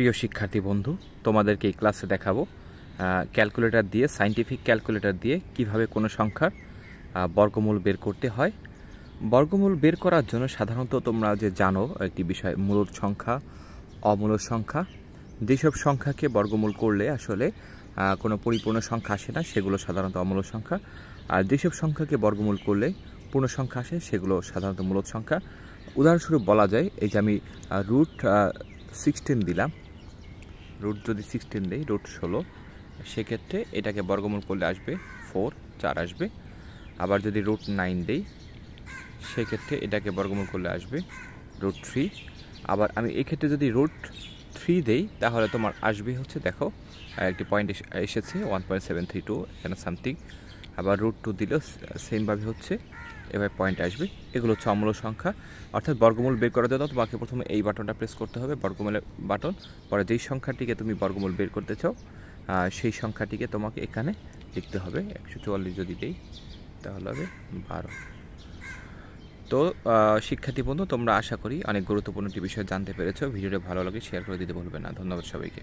প্রিয় শিক্ষার্থী বন্ধু, তোমাদেরকে এই ক্লাসে দেখাবো ক্যালকুলেটর দিয়ে, সায়েন্টিফিক ক্যালকুলেটর দিয়ে কিভাবে কোনো সংখ্যার বর্গমূল বের করতে হয়। বর্গমূল বের করার জন্য সাধারণত তোমরা যে জানো একটি বিষয়, মূলদ সংখ্যা, অমূলদ সংখ্যা। যেসব সংখ্যাকে বর্গমূল করলে আসলে কোনো পরিপূর্ণ সংখ্যা আসে না, সেগুলো সাধারণত অমূলদ সংখ্যা। আর যেসব সংখ্যাকে বর্গমূল করলে পূর্ণ সংখ্যা আসে, সেগুলো সাধারণত মূলদ সংখ্যা। উদাহরণস্বরূপ বলা যায়, এই যে আমি √16 দিলাম, রুট যদি 16 দেই, √16, সেক্ষেত্রে এটাকে বর্গমূল করলে আসবে 4 আসবে। আবার যদি √9 দেই, সেক্ষেত্রে এটাকে বর্গমূল করলে আসবে √3। আবার আমি এক্ষেত্রে যদি √3 দেই, তাহলে তোমার আসবে হচ্ছে, দেখো একটি পয়েন্ট এসেছে 1.732 এখানে সামথিং। আবার √2 দিলেও সেমভাবে হচ্ছে, এবার পয়েন্ট আসবে। এগুলো হচ্ছে অমূলদ সংখ্যা। অর্থাৎ বর্গমূল বের করার জন্য তোমাকে প্রথমে এই বাটনটা প্রেস করতে হবে, বর্গমূলের বাটন। পরে যেই সংখ্যাটিকে তুমি বর্গমূল বের করতে চাও, সেই সংখ্যাটিকে তোমাকে এখানে লিখতে হবে। 144 যদি দেই, তাহলে হবে 12। তো শিক্ষার্থী বন্ধু, তোমরা আশা করি অনেক গুরুত্বপূর্ণ একটি বিষয় জানতে পেরেছো। ভিডিওটা ভালো লাগে শেয়ার করে দিতে ভুলবে না। ধন্যবাদ সবাইকে।